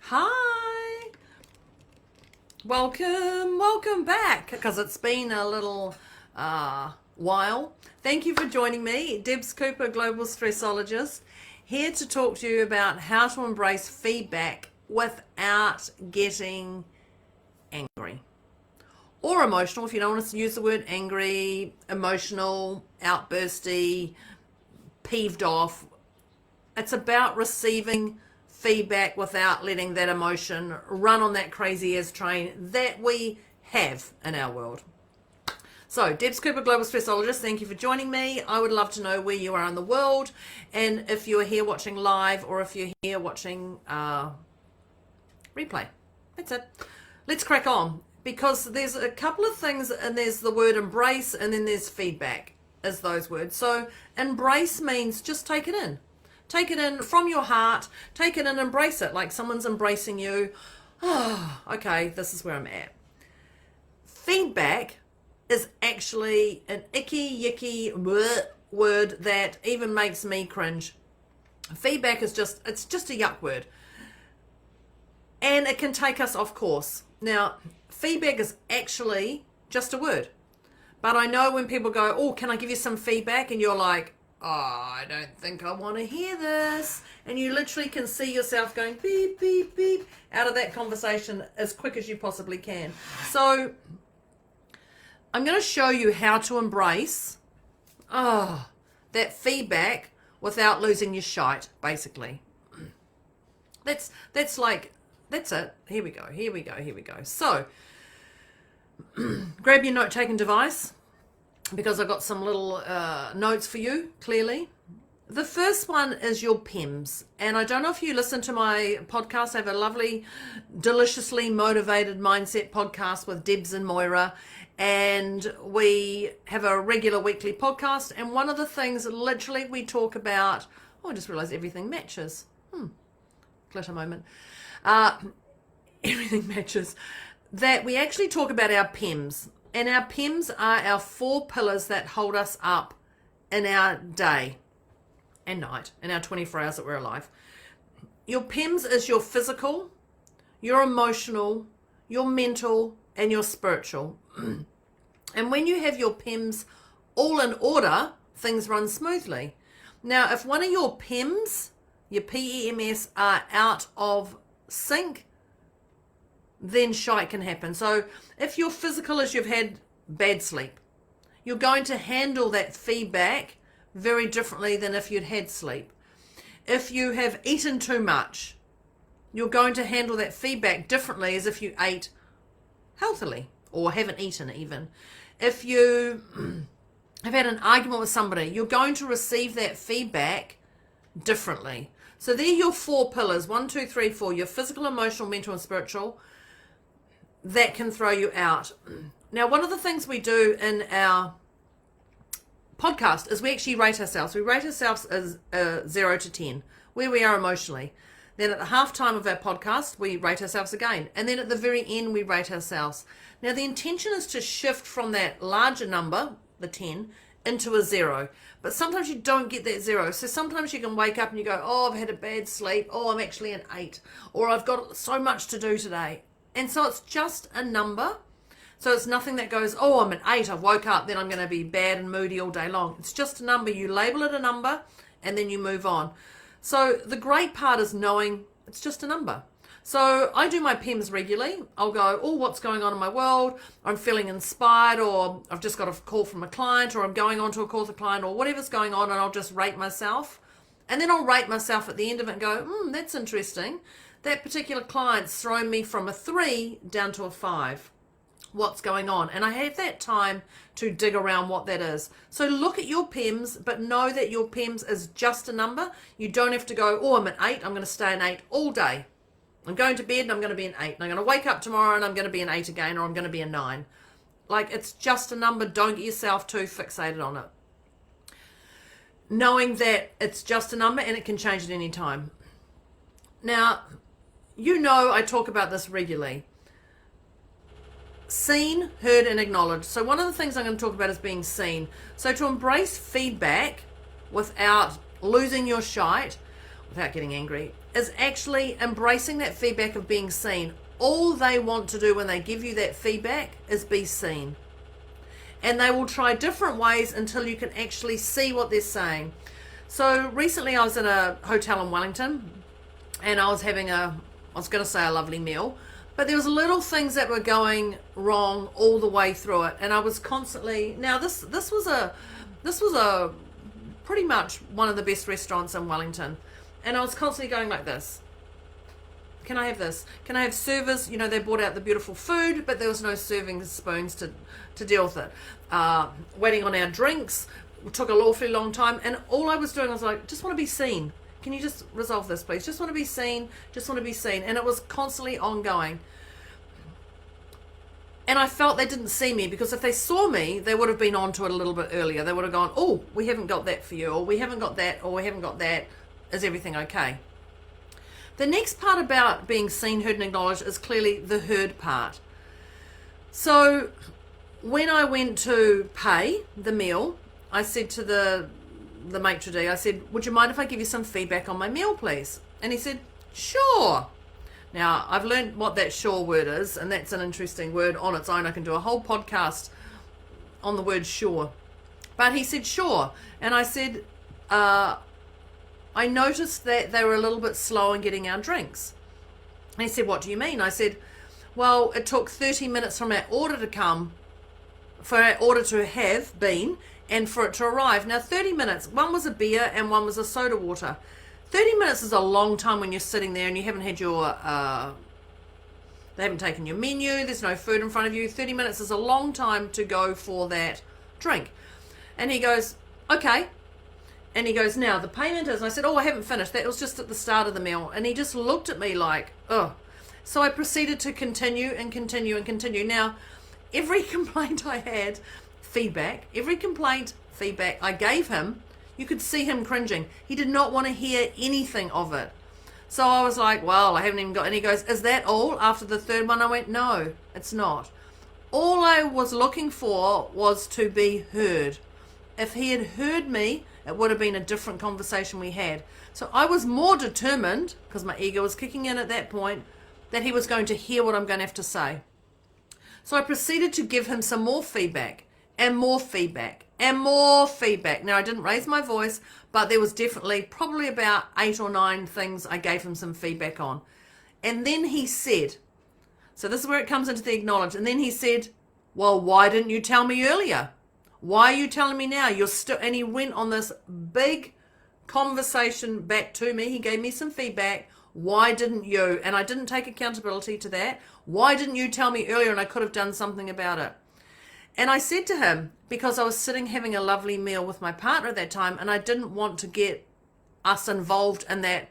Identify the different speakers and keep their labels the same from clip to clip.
Speaker 1: Hi, welcome back, because it's been a little while. Thank you for joining me, Debs Cooper, Global Stressologist, here to talk to you about how to embrace feedback without getting angry or emotional. If you don't want to use the word angry, emotional, outbursty, peeved off, it's about receiving feedback without letting that emotion run on that crazy ass train that we have in our world. So, Debs Cooper, Global Stressologist, thank you for joining me. I would love to know where you are in the world, and if you're here watching live or if you're here watching replay. That's it. Let's crack on, because there's a couple of things, and there's the word embrace, and then there's feedback as those words. So, embrace means just take it in. Take it in from your heart, take it in, embrace it like someone's embracing you. Oh, okay, this is where I'm at. Feedback is actually an icky, yicky word that even makes me cringe. Feedback is it's just a yuck word. And it can take us off course. Now, feedback is actually just a word. But I know when people go, oh, can I give you some feedback? And you're like, oh, I don't think I want to hear this. And you literally can see yourself going beep, beep, beep out of that conversation as quick as you possibly can. So I'm going to show you how to embrace that feedback without losing your shite, basically. That's it. Here we go. So grab your note-taking device, because I've got some little notes for you, clearly. The first one is your PEMS. And I don't know if you listen to my podcast. I have a lovely, deliciously motivated mindset podcast with Debs and Moira. And we have a regular weekly podcast. And one of the things, literally, we talk about... Oh, I just realized everything matches. Glitter moment. Everything matches. That we actually talk about our PEMS. And our PEMS are our 4 pillars that hold us up in our day and night, in our 24 hours that we're alive. Your PEMS is your physical, your emotional, your mental, and your spiritual. And when you have your PEMS all in order, things run smoothly. Now, if one of your PEMS, your PEMS, are out of sync, then shite can happen. So if your physical is you've had bad sleep, you're going to handle that feedback very differently than if you'd had sleep. If you have eaten too much, you're going to handle that feedback differently as if you ate healthily or haven't eaten even. If you have had an argument with somebody, you're going to receive that feedback differently. So they're your 4 pillars, 1, 2, 3, 4, your physical, emotional, mental, and spiritual, that can throw you out. Now, one of the things we do in our podcast is we actually rate ourselves. We rate ourselves as 0 to 10, where we are emotionally. Then at the halftime of our podcast, we rate ourselves again. And then at the very end, we rate ourselves. Now, the intention is to shift from that larger number, the 10, into a 0. But sometimes you don't get that 0. So sometimes you can wake up and you go, oh, I've had a bad sleep. Oh, I'm actually an 8. Or I've got so much to do today. And so it's just a number. So it's nothing that goes, oh, I'm an 8. I've woke up, then I'm going to be bad and moody all day long. It's just a number. You label it a number, and then you move on. So the great part is knowing it's just a number. So I do my PEMS regularly. I'll go, oh, what's going on in my world? I'm feeling inspired, or I've just got a call from a client, or I'm going on to a call with a client, or whatever's going on, and I'll just rate myself. And then I'll rate myself at the end of it and go, that's interesting. That particular client's thrown me from a 3 down to a 5. What's going on? And I have that time to dig around what that is. So look at your PEMS, but know that your PEMS is just a number. You don't have to go, oh, I'm an 8. I'm going to stay an 8 all day. I'm going to bed and I'm going to be an 8. And I'm going to wake up tomorrow and I'm going to be an 8 again, or I'm going to be a 9. Like, it's just a number. Don't get yourself too fixated on it. Knowing that it's just a number and it can change at any time. Now, you know I talk about this regularly. Seen, heard, and acknowledged. So one of the things I'm going to talk about is being seen. So to embrace feedback without losing your shite, without getting angry, is actually embracing that feedback of being seen. All they want to do when they give you that feedback is be seen. And they will try different ways until you can actually see what they're saying. So recently I was in a hotel in Wellington, and I was having I was going to say a lovely meal, but there was little things that were going wrong all the way through it. And I was constantly, now this was a pretty much one of the best restaurants in Wellington. And I was constantly going like this. Can I have this? Can I have servers? You know, they brought out the beautiful food, but there was no serving spoons to deal with it. Waiting on our drinks took an awfully long time. And all I was doing was like, just want to be seen. Can you just resolve this, please? Just want to be seen. Just want to be seen. And it was constantly ongoing. And I felt they didn't see me, because if they saw me, they would have been on to it a little bit earlier. They would have gone, oh, we haven't got that for you, or we haven't got that, or we haven't got that. Is everything okay? The next part about being seen, heard, and acknowledged is clearly the heard part. So when I went to pay the meal, I said to the maitre d', I said, would you mind if I give you some feedback on my meal, please? And he said, sure. Now, I've learned what that sure word is, and that's an interesting word on its own. I can do a whole podcast on the word sure. But he said, sure. And I said, I noticed that they were a little bit slow in getting our drinks. And he said, what do you mean? I said, well, it took 30 minutes from our order to come, for our order to have been, and for it to arrive. Now, 30 minutes, one was a beer and one was a soda water. 30 minutes is a long time when you're sitting there and you haven't had your, they haven't taken your menu, there's no food in front of you. 30 minutes is a long time to go for that drink. And he goes, okay. And he goes, now the payment is, and I said, oh, I haven't finished. That was just at the start of the meal. And he just looked at me like, oh. So I proceeded to continue and continue and continue. Now, every complaint I had, every complaint, feedback I gave him, you could see him cringing. He did not want to hear anything of it. So I was like, well, I haven't even got, and he goes, is that all after the third one? I went, no, it's not. All I was looking for was to be heard. If he had heard me, it would have been a different conversation we had. So I was more determined, because my ego was kicking in at that point, that he was going to hear what I'm going to have to say. So I proceeded to give him some more feedback, and more feedback, and more feedback. Now, I didn't raise my voice, but there was definitely probably about 8 or 9 things I gave him some feedback on. And then he said, so this is where it comes into the acknowledge. And then he said, well, why didn't you tell me earlier? Why are you telling me now? You're still, and he went on this big conversation back to me. He gave me some feedback. Why didn't you? And I didn't take accountability to that. Why didn't you tell me earlier, and I could have done something about it? And I said to him, because I was sitting having a lovely meal with my partner at that time, and I didn't want to get us involved in that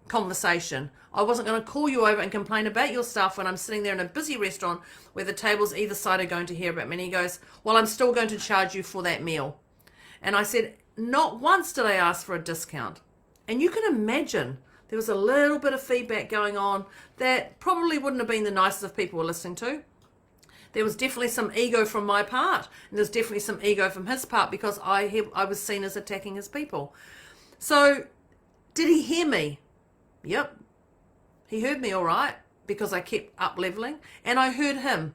Speaker 1: conversation. I wasn't going to call you over and complain about your stuff when I'm sitting there in a busy restaurant where the tables either side are going to hear about me. And he goes, well, I'm still going to charge you for that meal. And I said, not once did I ask for a discount. And you can imagine there was a little bit of feedback going on that probably wouldn't have been the nicest of people were listening to. There was definitely some ego from my part, and there's definitely some ego from his part, because I was seen as attacking his people. So, did he hear me? Yep. He heard me all right, because I kept up leveling, and I heard him.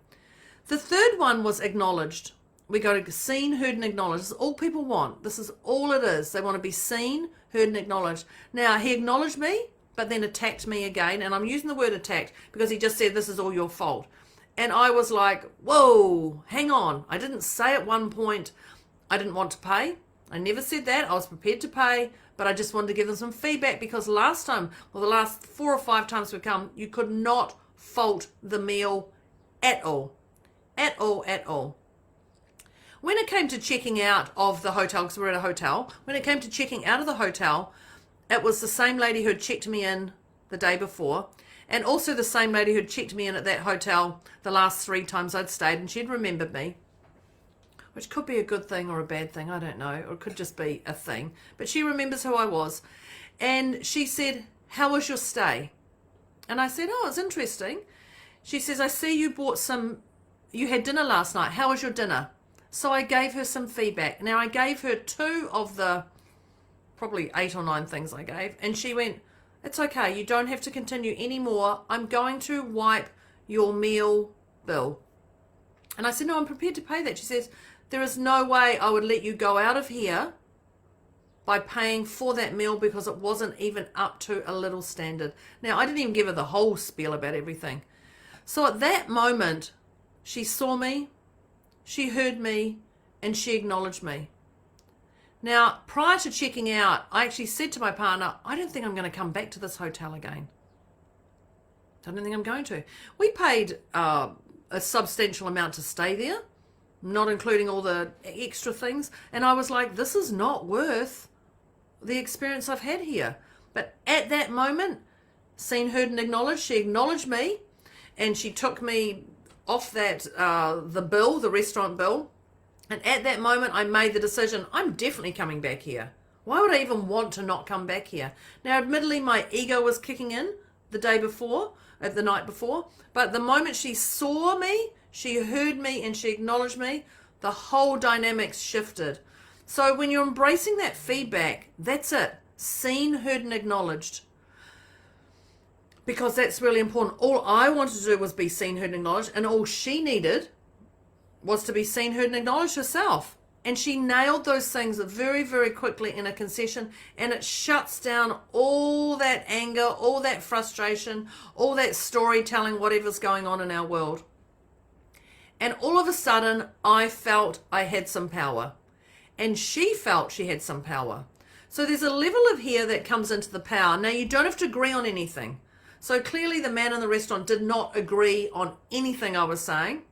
Speaker 1: The third one was acknowledged. We got to seen, heard, and acknowledged. This is all people want. This is all it is. They want to be seen, heard, and acknowledged. Now, he acknowledged me, but then attacked me again, and I'm using the word attacked because he just said, this is all your fault. And I was like, whoa, hang on. I didn't say at one point I didn't want to pay. I never said that. I was prepared to pay, but I just wanted to give them some feedback, because last time, well, the last 4 or 5 times we've come, you could not fault the meal at all. At all, at all. When it came to checking out of the hotel, because we're at a hotel, when it came to checking out of the hotel, it was the same lady who had checked me in the day before, and also the same lady who had checked me in at that hotel the last 3 times I'd stayed, and she'd remembered me, which could be a good thing or a bad thing, I don't know, or it could just be a thing, but she remembers who I was. And she said, how was your stay? And I said, oh, it's interesting. She says, I see you you had dinner last night. How was your dinner? So I gave her some feedback. Now, I gave her 2 of the probably 8 or 9 things I gave. And she went, it's okay, you don't have to continue anymore. I'm going to wipe your meal bill. And I said, no, I'm prepared to pay that. She says, there is no way I would let you go out of here by paying for that meal because it wasn't even up to a little standard. Now, I didn't even give her the whole spiel about everything. So at that moment, she saw me, she heard me, and she acknowledged me. Now, prior to checking out, I actually said to my partner, I don't think I'm going to come back to this hotel again. I don't think I'm going to. We paid a substantial amount to stay there, not including all the extra things. And I was like, this is not worth the experience I've had here. But at that moment, seen, heard, and acknowledged, she acknowledged me, and she took me off that the bill, the restaurant bill. And at that moment, I made the decision, I'm definitely coming back here. Why would I even want to not come back here? Now, admittedly, my ego was kicking in the night before. But the moment she saw me, she heard me, and she acknowledged me, the whole dynamics shifted. So when you're embracing that feedback, that's it. Seen, heard, and acknowledged. Because that's really important. All I wanted to do was be seen, heard, and acknowledged. And all she needed was to be seen, heard, and acknowledged herself. And she nailed those things very, very quickly in a concession, and it shuts down all that anger, all that frustration, all that storytelling, whatever's going on in our world. And all of a sudden, I felt I had some power, and she felt she had some power. So there's a level of here that comes into the power. Now, you don't have to agree on anything. So clearly the man in the restaurant did not agree on anything I was saying.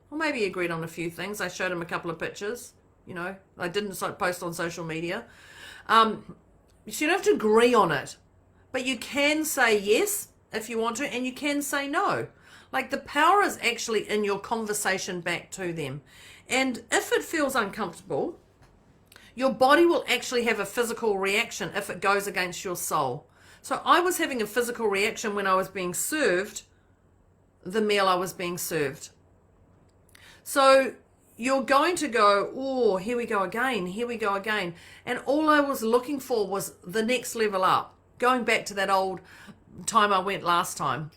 Speaker 1: Or maybe he agreed on a few things. I showed him a couple of pictures. You know, I didn't post on social media. You don't have to agree on it. But you can say yes if you want to, and you can say no. Like, the power is actually in your conversation back to them. And if it feels uncomfortable, your body will actually have a physical reaction if it goes against your soul. So I was having a physical reaction when I was being served the meal I was being served. So you're going to go, oh, here we go again, here we go again. And all I was looking for was the next level up, going back to that old time I went last time.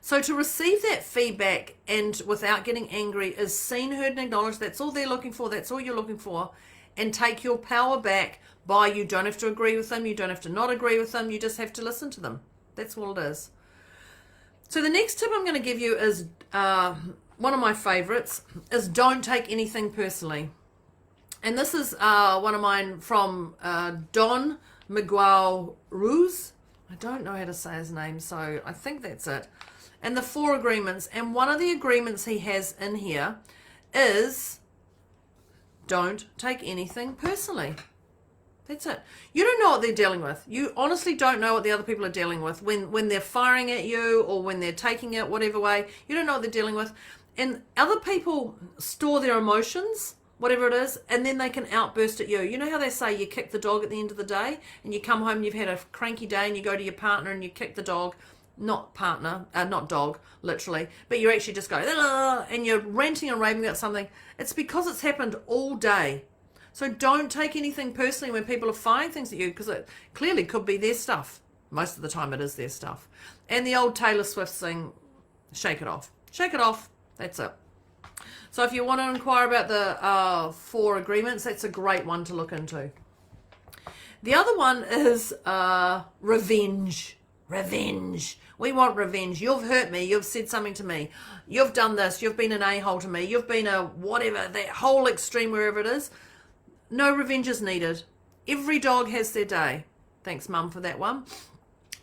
Speaker 1: So to receive that feedback and without getting angry is seen, heard, and acknowledged. That's all they're looking for. That's all you're looking for. And take your power back by, you don't have to agree with them. You don't have to not agree with them. You just have to listen to them. That's all it is. So the next tip I'm going to give you is one of my favorites, is don't take anything personally. And this is one of mine from Don Miguel Ruiz. I don't know how to say his name, so I think that's it. And the 4 agreements. And one of the agreements he has in here is don't take anything personally. That's it. You don't know what they're dealing with. You honestly don't know what the other people are dealing with. When they're firing at you or when they're taking it whatever way, you don't know what they're dealing with. And other people store their emotions, whatever it is, and then they can outburst at you. You know how they say you kick the dog at the end of the day, and you come home and you've had a cranky day and you go to your partner and you kick the dog. Not partner, not dog, literally, but you actually just go, and you're ranting and raving about something. It's because it's happened all day. So don't take anything personally when people are firing things at you, because it clearly could be their stuff. Most of the time it is their stuff. And the old Taylor Swift thing, shake it off. Shake it off. That's it. So if you want to inquire about the 4 agreements, that's a great one to look into. The other one is revenge. Revenge. We want revenge. You've hurt me. You've said something to me. You've done this. You've been an a-hole to me. You've been a whatever, that whole extreme, wherever it is. No revenge is needed. Every dog has their day. Thanks, Mum, for that one.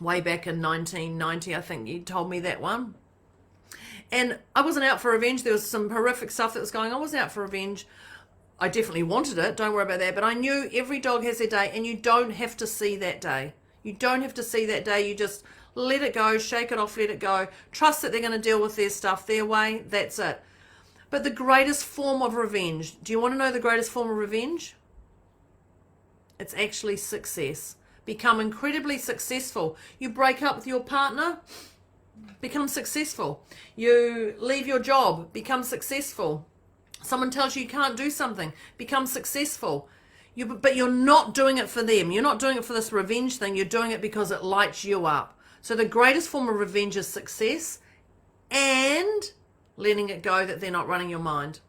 Speaker 1: Way back in 1990, I think you told me that one. And I wasn't out for revenge. There was some horrific stuff that was going on. I wasn't out for revenge. I definitely wanted it. Don't worry about that. But I knew every dog has their day, and you don't have to see that day. You don't have to see that day. You just let it go, shake it off, let it go. Trust that they're going to deal with their stuff their way. That's it. But the greatest form of revenge, do you want to know the greatest form of revenge? It's actually success. Become incredibly successful. You break up with your partner, become successful. You leave your job, become successful. Someone tells you you can't do something, become successful. But you're not doing it for them. You're not doing it for this revenge thing. You're doing it because it lights you up. So the greatest form of revenge is success and letting it go that they're not running your mind.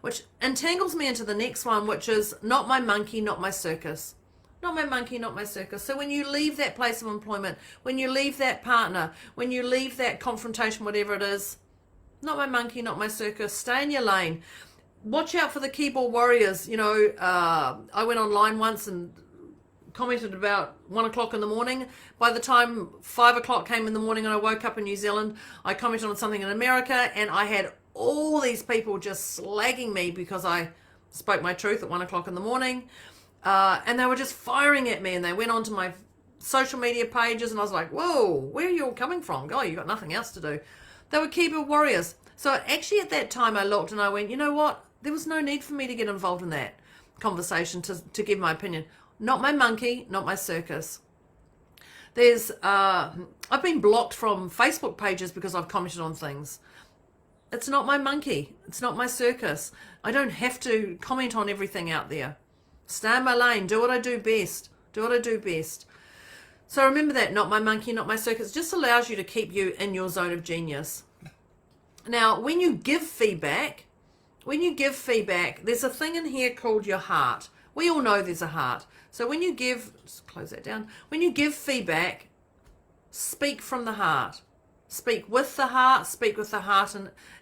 Speaker 1: Which entangles me into the next one, which is not my monkey, not my circus. Not my monkey, not my circus. So when you leave that place of employment, when you leave that partner, when you leave that confrontation, whatever it is, not my monkey, not my circus. Stay in your lane. Watch out for the keyboard warriors. You know, I went online once and commented about 1 o'clock in the morning. By the time 5 o'clock came in the morning and I woke up in New Zealand, I commented on something in America, and I had all these people just slagging me because I spoke my truth at 1 o'clock in the morning. And they were just firing at me, and they went onto my social media pages, and I was like, whoa, where are you all coming from? God, you got nothing else to do. They were keyboard warriors. So actually at that time I looked and I went, you know what? There was no need for me to get involved in that conversation to give my opinion. Not my monkey, not my circus. I've been blocked from Facebook pages because I've commented on things. It's not my monkey. It's not my circus. I don't have to comment on everything out there. Stay in my lane. Do what I do best. Do what I do best. So remember that, not my monkey, not my circus. It just allows you to keep you in your zone of genius. Now, when you give feedback, there's a thing in here called your heart. We all know there's a heart. So when you give, just close that down. When you give feedback, speak from the heart. Speak with the heart. Speak with the heart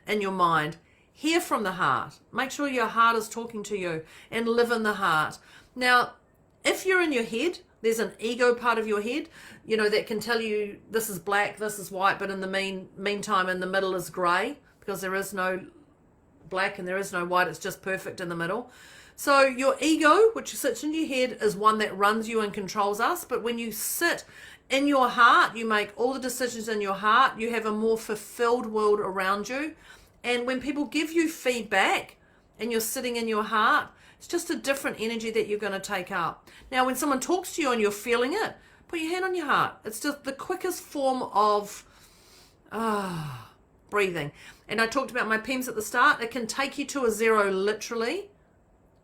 Speaker 1: in your mind. Hear from the heart. Make sure your heart is talking to you, and live in the heart. Now, if you're in your head, there's an ego part of your head, you know, that can tell you this is black, this is white, but in the meantime, in the middle is grey, because there is no black and there is no white. It's just perfect in the middle. So your ego, which sits in your head, is one that runs you and controls us. But when you sit in your heart, you make all the decisions in your heart. You have a more fulfilled world around you. And when people give you feedback and you're sitting in your heart, it's just a different energy that you're going to take up. Now, when someone talks to you and you're feeling it, put your hand on your heart. It's just the quickest form of breathing. And I talked about my PEMS at the start. It can take you to a zero literally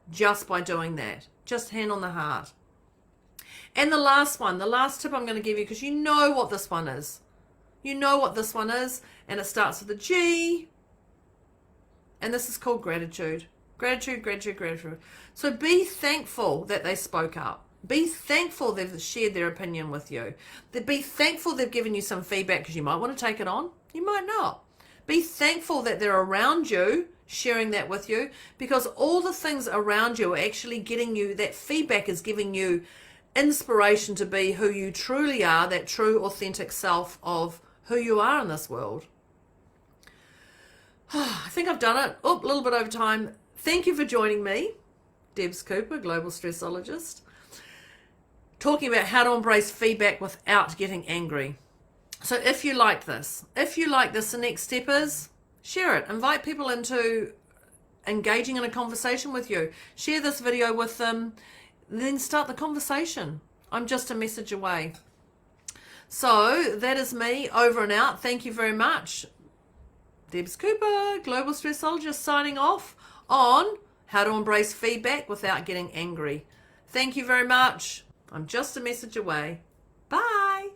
Speaker 1: just by doing that. Just hand on the heart. And the last one, the last tip I'm going to give you, because you know what this one is. You know what this one is, and it starts with a G. And this is called gratitude. Gratitude, gratitude, gratitude. So be thankful that they spoke up. Be thankful they've shared their opinion with you. Be thankful they've given you some feedback, because you might want to take it on. You might not. Be thankful that they're around you, sharing that with you, because all the things around you are actually getting you, that feedback is giving you inspiration to be who you truly are, that true, authentic self of who you are in this world. I think I've done it. A little bit over time. Thank you for joining me, Debs Cooper, Global Stressologist, talking about how to embrace feedback without getting angry. So if you like this, the next step is share it. Invite people into engaging in a conversation with you. Share this video with them, then start the conversation. I'm just a message away. So that is me, over and out. Thank you very much. Debs Cooper, Global Stressologist, signing off on how to embrace feedback without getting angry. Thank you very much. I'm just a message away. Bye.